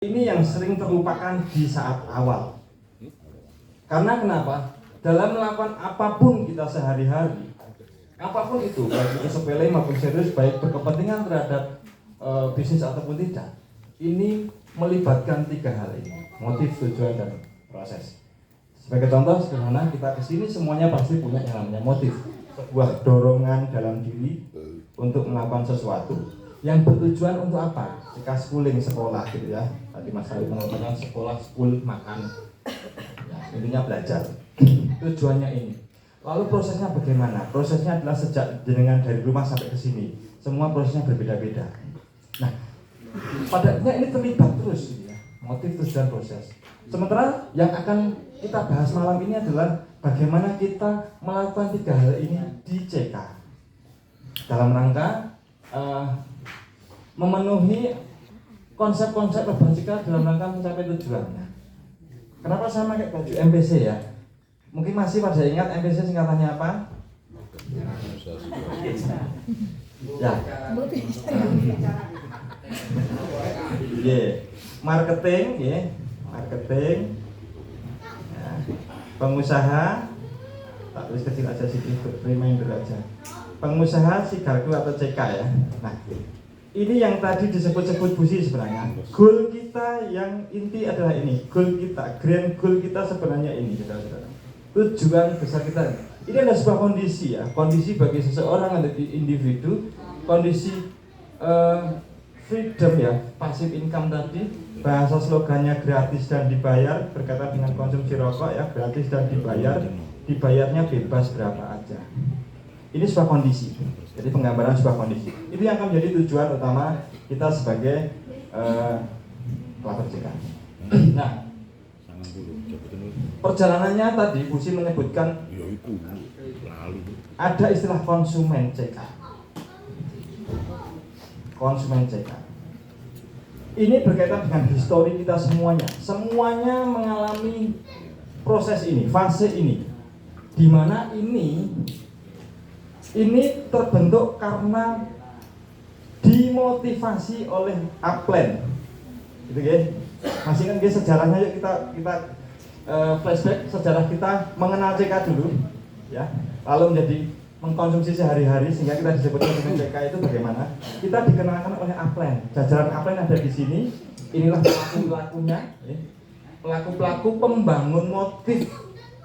Ini yang sering terlupakan di saat awal. Karena kenapa? Dalam melakukan apapun kita sehari-hari, apapun itu, baik itu sepele maupun serius, baik berkepentingan terhadap bisnis ataupun tidak, ini melibatkan tiga hal ini: motif, tujuan, dan proses. Sebagai contoh sederhana, kita kesini semuanya pasti punya yang namanya motif, sebuah dorongan dalam diri untuk melakukan sesuatu yang bertujuan untuk apa? Jika schooling, sekolah gitu ya. Tadi Mas Ari mengatakan sekolah, school, makan, ya, intinya belajar. Tujuannya ini. Lalu prosesnya bagaimana? Prosesnya adalah sejak jenengan dari rumah sampai ke sini. Semua prosesnya berbeda-beda. Nah, padanya ini terlibat terus gitu ya. Motif, tujuan, proses. Sementara yang akan kita bahas malam ini adalah bagaimana kita melakukan tiga hal ini di CK dalam rangka memenuhi konsep-konsep Perbajikan dalam rangka mencapai tujuannya. Kenapa saya pakai baju MPC ya? Mungkin masih pada ingat MPC singkatannya apa? Ya. Marketing, ya. Marketing. Ya. Pengusaha, tak tulis kecil aja sedikit, reminder aja. Pengusaha si gardu atau CK ya. Nah, ini yang tadi disebut-sebut busi sebenarnya. Goal kita yang inti adalah ini. Goal kita, grand goal kita sebenarnya ini, saudara-saudara. Tujuan besar kita. Ini adalah sebuah kondisi ya. Kondisi bagi seseorang atau individu. Kondisi freedom ya, passive income tadi. Bahasa slogannya gratis dan dibayar, berkaitan dengan konsumsi rokok ya, gratis dan dibayar. Dibayarnya bebas berapa aja. Ini sebuah kondisi. Jadi penggambaran sebuah kondisi. Itu yang akan menjadi tujuan utama kita sebagai pelaku CK. Nah, perjalanannya tadi Busi menyebutkan ada istilah konsumen CK. Konsumen CK. Ini berkaitan dengan histori kita semuanya. Semuanya mengalami proses ini, fase ini, di mana ini terbentuk karena dimotivasi oleh upline, gitu ya. Masih kan guys sejarahnya, yuk kita flashback sejarah kita mengenal CK dulu, ya. Lalu menjadi mengkonsumsi sehari-hari sehingga kita disebut konsumen CK itu bagaimana? Kita dikenalkan oleh upline. Jajaran upline ada di sini. Inilah pelaku-pelakunya, ya. Pelaku-pelaku pembangun motif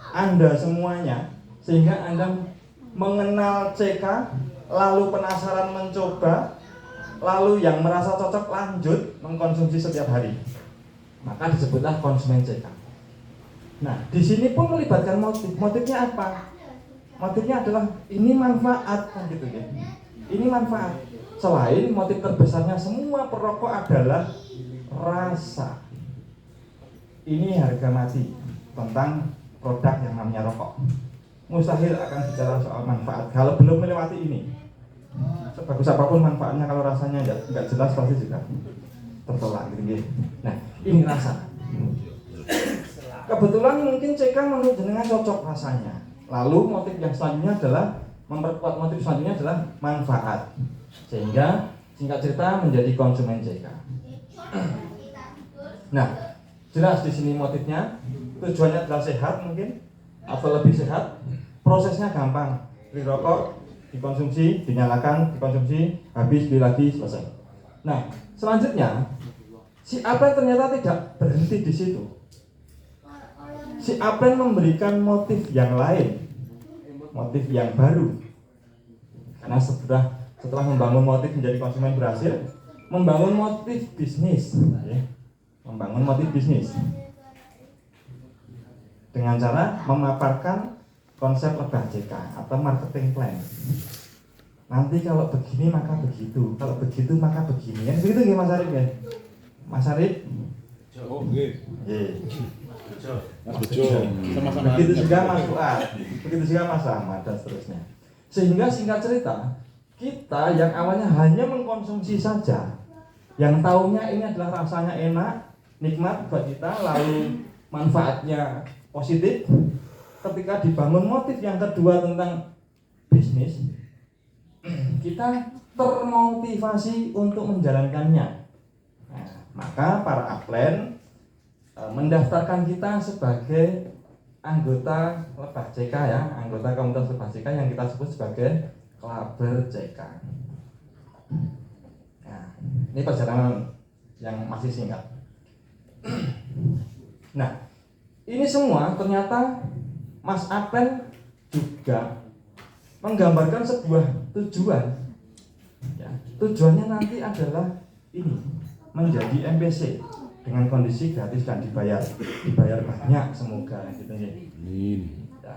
Anda semuanya sehingga Anda mengenal CK, lalu penasaran mencoba, lalu yang merasa cocok lanjut mengkonsumsi setiap hari. Maka disebutlah konsumen CK. Nah, di sini pun melibatkan motif. Motifnya apa? Motifnya adalah ini manfaat kan gitu ya. Ini manfaat. Selain motif terbesarnya semua perokok adalah rasa. Ini harga mati tentang produk yang namanya rokok. Mustahil akan bicara soal manfaat kalau belum melewati ini. Sebagus apapun manfaatnya kalau rasanya nggak jelas pasti juga tertolak gitu. Nah, ini rasa. Kebetulan mungkin CK menurut jenengan cocok rasanya. Lalu motif yang selanjutnya adalah memperkuat motif selanjutnya adalah manfaat. Sehingga singkat cerita menjadi konsumen CK. Nah, jelas di sini motifnya, tujuannya adalah sehat mungkin atau lebih sehat. Prosesnya gampang, beli rokok, dikonsumsi, dinyalakan, dikonsumsi, habis, beli lagi, selesai. Nah, selanjutnya si Apren ternyata tidak berhenti di situ. Si Apren memberikan motif yang lain, motif yang baru. Karena setelah membangun motif menjadi konsumen berhasil, membangun motif bisnis, ya. Membangun motif bisnis dengan cara memaparkan konsep lebah CK atau marketing plan. Nanti kalau begini maka begitu, kalau begitu maka begini. Yang begitu nggih Mas Arif ya? Mas Arif? Oh nggih. Nggih. Mas Bejo. Sama-sama. Begitu juga Mas Fuad, begitu juga Mas Ahmad dan seterusnya. Sehingga singkat cerita, kita yang awalnya hanya mengkonsumsi saja, yang taunya ini adalah rasanya enak, nikmat buat kita, lalu manfaatnya positif. Ketika dibangun motif yang kedua tentang bisnis, kita termotivasi untuk menjalankannya. Nah, Maka para upline mendaftarkan kita sebagai anggota Lebah CK ya, anggota komunitas Lebah CK yang kita sebut sebagai Klaber CK. Nah, ini perjalanan yang masih singkat. Nah, ini semua ternyata Mas Apen juga menggambarkan sebuah tujuan. Ya, tujuannya nanti adalah ini, menjadi MPC dengan kondisi gratis dan dibayar banyak semoga gitu ya. Ya.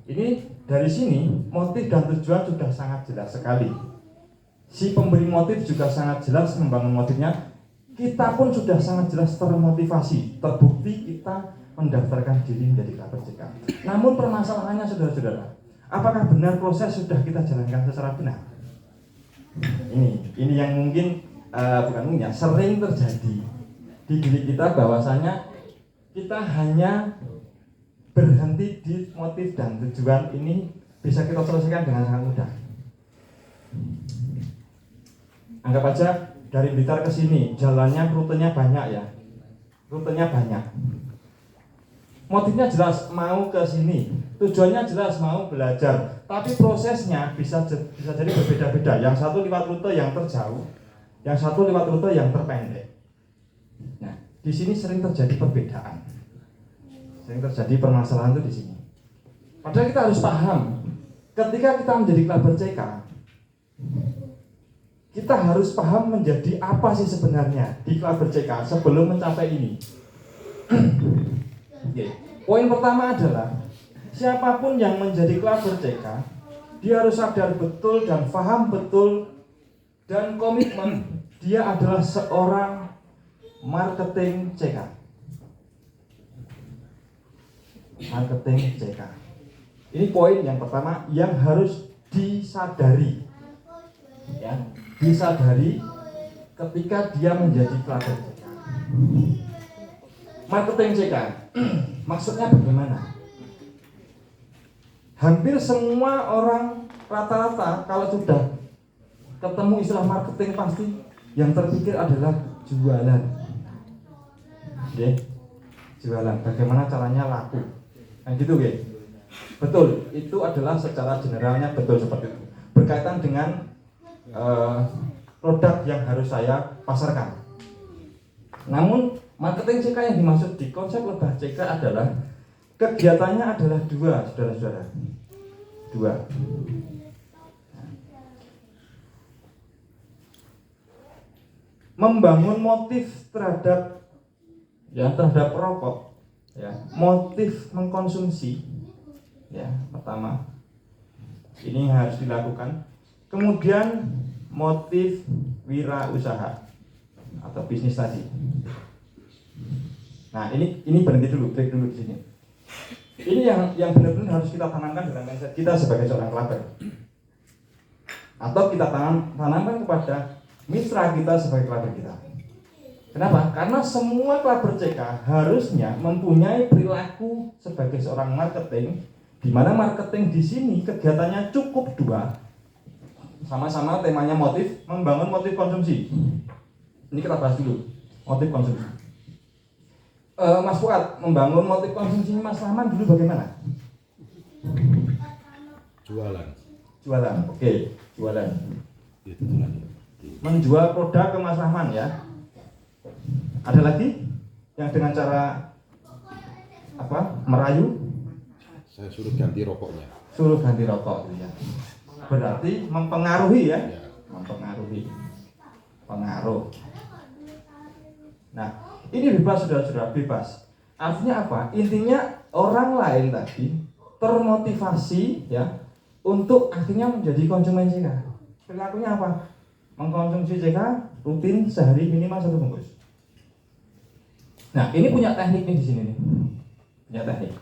Ini dari sini motif dan tujuan sudah sangat jelas sekali. Si pemberi motif juga sangat jelas membangun motifnya. Kita pun sudah sangat jelas termotivasi, terbukti kita mendaftarkan diri menjadi Klaber CK. Namun permasalahannya saudara-saudara, apakah benar proses sudah kita jalankan secara benar? Ini yang mungkin sering terjadi di diri kita, bahwasanya kita hanya berhenti di motif dan tujuan ini bisa kita selesaikan dengan sangat mudah. Anggap aja dari Blitar ke sini, jalannya rutenya banyak ya. Rutenya banyak. Motifnya jelas mau ke sini, tujuannya jelas mau belajar, tapi prosesnya bisa jadi berbeda-beda. Yang satu lewat rute yang terjauh, yang satu lewat rute yang terpendek. Nah, di sini sering terjadi perbedaan. Sering terjadi permasalahan itu di sini. Padahal kita harus paham, ketika kita menjadi Klaber CK, kita harus paham menjadi apa sih sebenarnya di Klaber CK sebelum mencapai ini. Poin pertama adalah siapapun yang menjadi Klaber CK, dia harus sadar betul dan paham betul dan komitmen dia adalah seorang marketing CK. Marketing CK. Ini poin yang pertama yang harus disadari. Ya, disadari ketika dia menjadi Klaber CK. Marketing CK, maksudnya bagaimana? Hampir semua orang rata-rata kalau sudah ketemu istilah marketing pasti yang terpikir adalah jualan. Oke, jualan. Bagaimana caranya laku? Nah gitu, oke. Betul, itu adalah secara generalnya betul seperti itu. Berkaitan dengan produk yang harus saya pasarkan. Namun marketing CK yang dimaksud di konsep Lebah CK adalah kegiatannya adalah dua, saudara-saudara. Dua. Membangun motif terhadap perokok, ya, motif mengkonsumsi, ya, pertama ini harus dilakukan. Kemudian motif wirausaha atau bisnis tadi. Nah, ini berhenti dulu, break dulu di sini. Ini yang benar-benar harus kita tanamkan dalam mindset kita sebagai seorang Klaber. Atau kita tanamkan kepada mitra kita sebagai Klaber kita. Kenapa? Karena semua Klaber CK harusnya mempunyai perilaku sebagai seorang marketing, di mana marketing di sini kegiatannya cukup dua. Sama-sama temanya motif, membangun motif konsumsi. Ini kita bahas dulu, motif konsumsi. Mas Fuad, membangun motif konsumsi Mas Rahman dulu bagaimana? Jualan, oke, jualan. Menjual produk ke Mas Rahman ya. Ada lagi yang dengan cara merayu? Saya suruh ganti rokoknya. Suruh ganti rokok gitu ya. Berarti mempengaruhi ya. Mempengaruhi. Pengaruh. Nah, ini bebas, saudara-saudara, bebas. Artinya apa? Intinya orang lain tadi termotivasi ya untuk akhirnya menjadi konsumen CK. Perilakunya apa? Mengkonsumsi CK rutin sehari minimal 1 bungkus. Nah, ini punya teknik nih di sini nih. Punya teknik.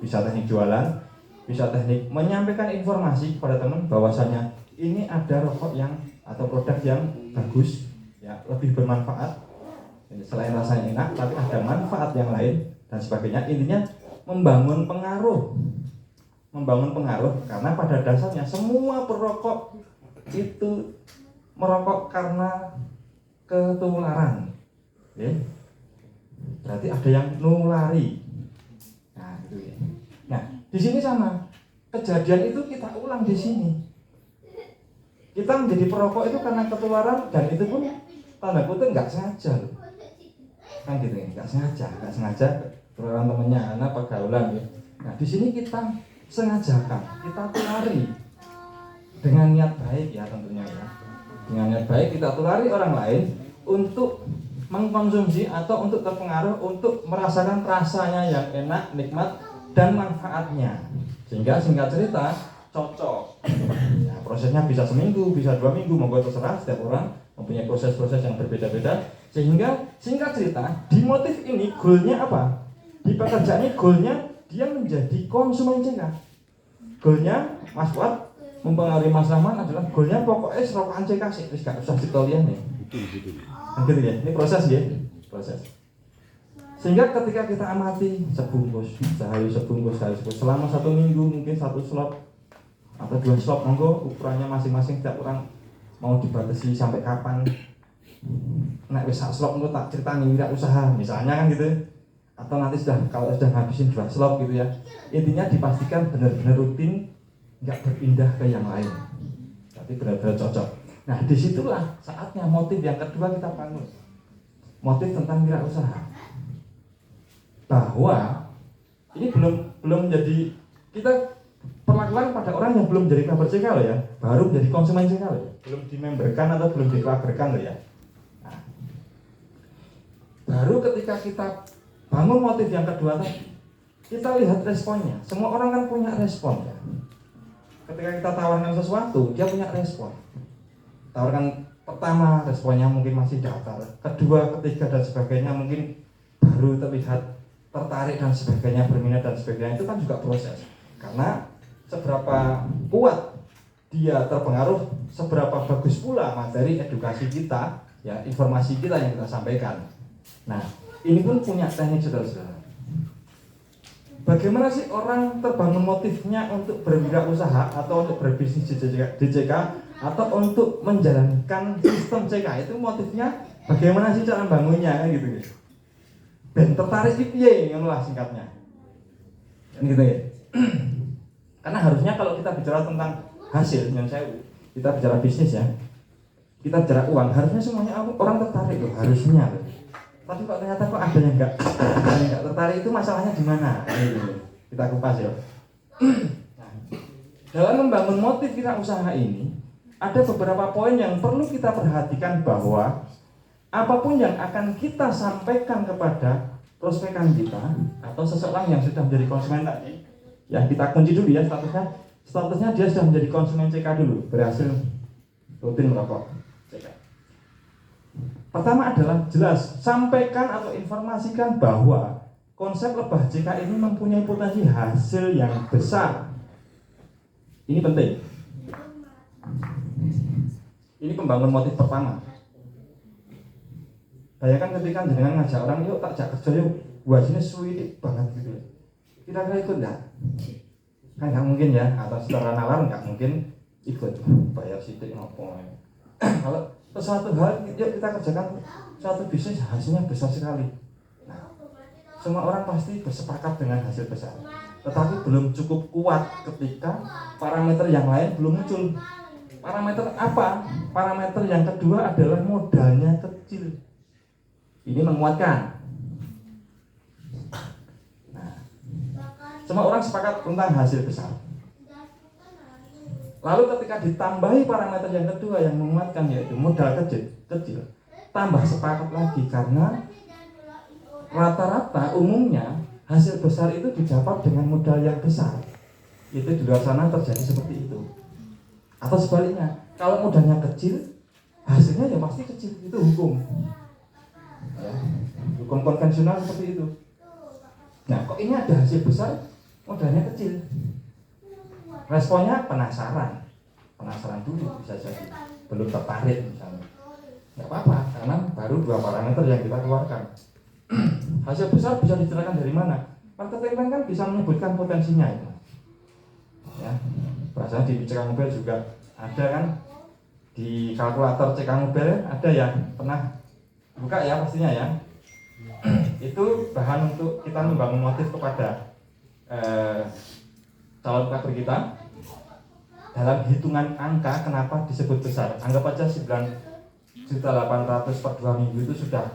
Bisa teknik jualan, bisa teknik menyampaikan informasi kepada teman bahwasanya ini ada rokok yang atau produk yang bagus, ya, lebih bermanfaat. Selain rasanya enak, tapi ada manfaat yang lain dan sebagainya. Intinya membangun pengaruh, karena pada dasarnya semua perokok itu merokok karena ketularan, Ya. Berarti ada yang nulari. Nah, gitu ya. Nah, di sini sama. Kejadian itu kita ulang di sini. Kita menjadi perokok itu karena ketularan, dan itu pun tanda kutip nggak sengaja loh. Kan gitu ya, nggak sengaja ketularan temennya, anak pergaulan ya. Nah, di sini kita sengajakan, kita tulari dengan niat baik ya tentunya ya. Dengan niat baik kita tulari orang lain untuk mengkonsumsi atau untuk terpengaruh, untuk merasakan rasanya yang enak, nikmat, dan manfaatnya. Sehingga singkat cerita cocok. Nah, prosesnya bisa seminggu, bisa 2 minggu, monggo terserah, setiap orang mempunyai proses-proses yang berbeda-beda. Sehingga singkat cerita di motif ini goalnya apa? Di pekerjaan ini goalnya dia menjadi konsumen CK. Goalnya Mas Fuad mempengaruhi Mas Rahman adalah goalnya pokoknya serokokan CK sih, terus gak usah ditolian ya. Betul. Gitu ya, ini proses ya, proses. Sehingga ketika kita amati sebungkus, sehari sebungkus selama 1 minggu mungkin 1 slot atau 2 slot, monggo ukurannya masing-masing, setiap orang mau dibatasi sampai kapan. Nek wis sak slot engko tak critani wira usaha misalnya kan gitu. Atau nanti kalau sudah ngabisin 2 slot gitu ya. Intinya dipastikan benar-benar rutin, nggak berpindah ke yang lain. Tapi benar-benar cocok. Nah, disitulah saatnya motif yang kedua kita bangun. Motif tentang wirausaha. Bahwa ini belum jadi, kita perlakuan pada orang yang belum jadi kabar CK loh ya, baru menjadi konsumen CK loh ya, belum dimemberkan atau belum dikabarkan loh ya. Nah, baru ketika kita bangun motif yang kedua tadi, kita lihat responnya. Semua orang kan punya respon ya. Ketika kita tawarkan sesuatu, dia punya respon. Tawarkan pertama, responnya mungkin masih datar. Kedua, ketiga, dan sebagainya mungkin baru terlihat tertarik dan sebagainya, berminat dan sebagainya. Itu kan juga proses. Karena seberapa kuat dia terpengaruh, seberapa bagus pula materi edukasi kita, ya, informasi kita yang kita sampaikan. Nah, ini pun punya teknik, saudara-saudara. Bagaimana sih orang terbangun motifnya untuk berwirausaha atau untuk berbisnis di CK atau untuk menjalankan sistem CK? Itu motifnya bagaimana sih cara bangunnya kan gitu ya. Dan tertarik piye ngono lah singkatnya. Kan gitu ya. Karena harusnya kalau kita bicara tentang hasil yang saya, kita bicara bisnis ya. Kita bicara uang, harusnya semuanya orang tertarik loh, harusnya loh. Tapi kok ternyata kok ada yang nggak tertarik, itu masalahnya di mana? Kita kupas ya. Nah, dalam membangun motif wirausaha ini ada beberapa poin yang perlu kita perhatikan, bahwa apapun yang akan kita sampaikan kepada prospekan kita atau seseorang yang sudah menjadi konsumen tadi, ya kita kunci dulu ya statusnya dia sudah menjadi konsumen CK dulu, berhasil rutin merokok CK. Pertama adalah jelas, sampaikan atau informasikan bahwa konsep lebah CK ini mempunyai potensi hasil yang besar. Ini penting. Ini pembangun motif pertama. Bayangkan ketika jenengan ngajak orang, yuk tak jak kerja yuk, gua sini suwi banget gitu. Kira-kira ikut enggak? Kan nggak mungkin ya, atau secara nalar nggak mungkin ikut, bayar sidik ngopo. Kalau sesuatu hal yuk kita kerjakan suatu bisnis, hasilnya besar sekali. Nah, semua orang pasti bersepakat dengan hasil besar, tetapi belum cukup kuat ketika parameter yang lain belum muncul. Parameter apa? Parameter yang kedua adalah modalnya kecil. Ini menguatkan. Nah, semua orang sepakat tentang hasil besar. Lalu ketika ditambahi parameter yang kedua yang menguatkan, yaitu modal kecil, tambah sepakat lagi, karena rata-rata umumnya hasil besar itu didapat dengan modal yang besar. Itu di luar sana terjadi seperti itu. Atau sebaliknya, kalau modalnya kecil, hasilnya ya pasti kecil. Itu hukum. Ya, hukum konvensional seperti itu. Nah, kok ini ada hasil besar, modalnya kecil? Responnya penasaran dulu, bisa jadi belum tertarik misalnya. Nggak apa-apa, karena baru 2 parameter yang kita keluarkan. Hasil besar bisa diceritakan dari mana? Marketing kan bisa menyebutkan potensinya itu. Ya, bahasa di CK Mobil juga ada kan, di kalkulator CK Mobil ada ya, pernah buka ya pastinya ya. itu bahan untuk kita membangun motif kepada calon klaber kita. Dalam hitungan angka kenapa disebut besar? Anggap aja 9.800.000 per 2 minggu itu sudah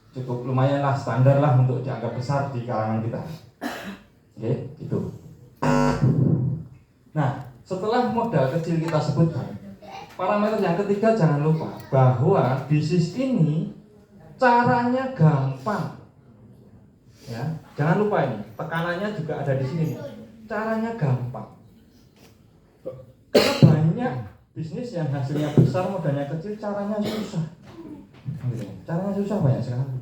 cukup lumayan lah, standar lah untuk dianggap besar di kalangan kita. Oke, itu. Nah, setelah modal kecil kita sebutkan, parameter yang ketiga jangan lupa bahwa bisnis ini caranya gampang. Ya, jangan lupa ini, tekanannya juga ada di sini. Caranya gampang. Karena banyak bisnis yang hasilnya besar, modalnya kecil, caranya susah. Caranya susah banyak sekali.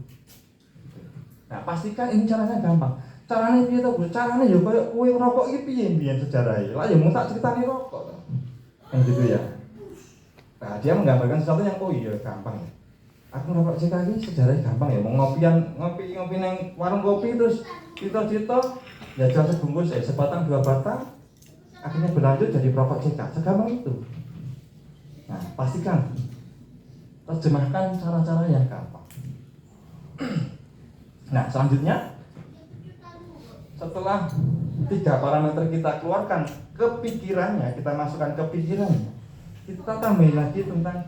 Nah, pastikan ini caranya gampang. Caranya piye to, Bro? Caranya ya koyo kowe ngerokok iki piye mbiyen sejarahe. Lah ya mung tak critani rokok. Kan gitu ya. Nah, dia menggambarkan sesuatu yang oh iya gampang. Aku ngerokok CK iki sejarahnya gampang ya. Mau ngopi nang warung kopi terus cita-cita ya jam sebungkus sebatang dua batang akhirnya berlanjut jadi perokok CK. Segampang itu. Nah, pastikan terjemahkan cara-cara yang gampang. Nah, selanjutnya setelah 3 parameter kita keluarkan kepikirannya, kita masukkan ke pikirannya, kita tambahin lagi tentang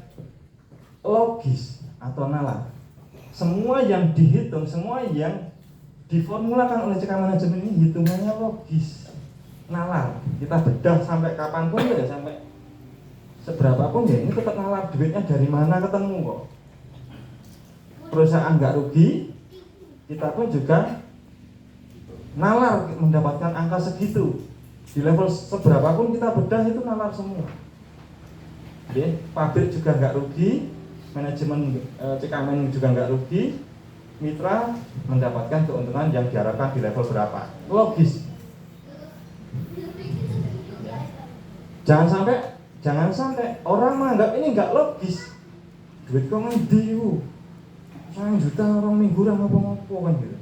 logis atau nalar. Semua yang dihitung, semua yang diformulakan oleh CK manajemen ini hitungannya logis, nalar. Kita bedah sampai kapanpun ya, sampai seberapapun ya, ini tetap nalar. Duitnya dari mana ketemu kok. Perusahaan nggak rugi, kita pun juga nalar mendapatkan angka segitu. Di level seberapapun kita bedah itu nalar semua. Oke, pabrik juga nggak rugi, manajemen CKMN juga nggak rugi, mitra mendapatkan keuntungan yang diharapkan di level berapa. Logis. Jangan sampai orang menganggap ini nggak logis. Duit kok ngendi ku? 1 juta orang minggu ra ngopo-ngopo kan gitu.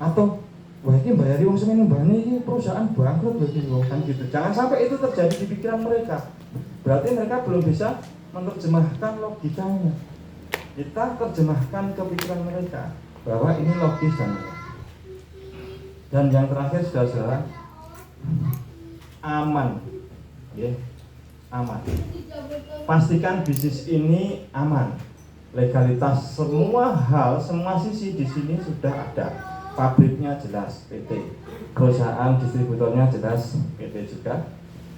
Atau wah ini bayari wong semene mbane iki perusahaan bangkrut berarti kan gitu. Jangan sampai itu terjadi di pikiran mereka. Berarti mereka belum bisa menerjemahkan logikanya. Kita terjemahkan ke pikiran mereka bahwa ini logis dan yang terakhir saudara-saudara, aman. Ya, aman. Pastikan bisnis ini aman. Legalitas semua hal, semua sisi di sini sudah ada. Pabriknya jelas PT, perusahaan distributornya jelas PT juga,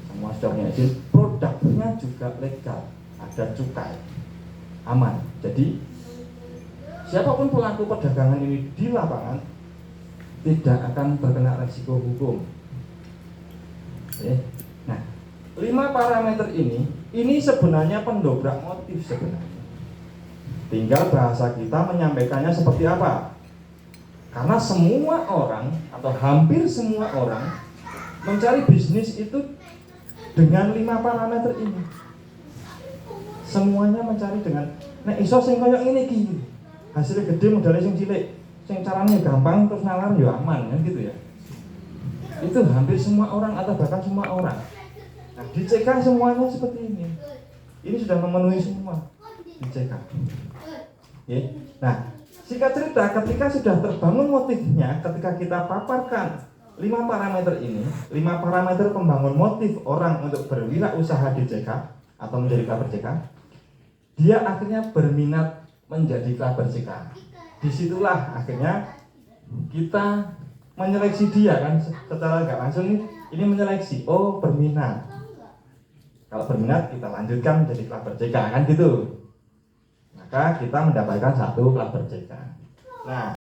semua sudah punya izin. Produknya juga legal, ada cukai, aman. Jadi siapapun pelaku perdagangan ini di lapangan tidak akan terkena resiko hukum. Oke. Nah, 5 parameter ini sebenarnya pendobrak motif sebenarnya. Tinggal bahasa kita menyampaikannya seperti apa. Karena semua orang atau hampir semua orang mencari bisnis itu dengan 5 parameter ini. Semuanya mencari dengan nek iso sing koyo ngene iki. Hasilnya gede, modalnya sing cilik, sing caranya gampang terus nalar ya aman kan gitu ya. Itu hampir semua orang atau bahkan semua orang. Nah, di CK semuanya seperti ini. Ini sudah memenuhi semua di CK. Ya. Nah, singkat cerita, ketika sudah terbangun motifnya, ketika kita paparkan 5 parameter ini, 5 parameter pembangun motif orang untuk berwirausaha di CK atau menjadi klaber CK, dia akhirnya berminat menjadi klaber CK. Disitulah akhirnya kita menyeleksi dia kan, secara nggak langsung ini menyeleksi, oh berminat. Kalau berminat kita lanjutkan menjadi klaber CK kan gitu. Maka kita mendapatkan 1 klaber CK. Nah,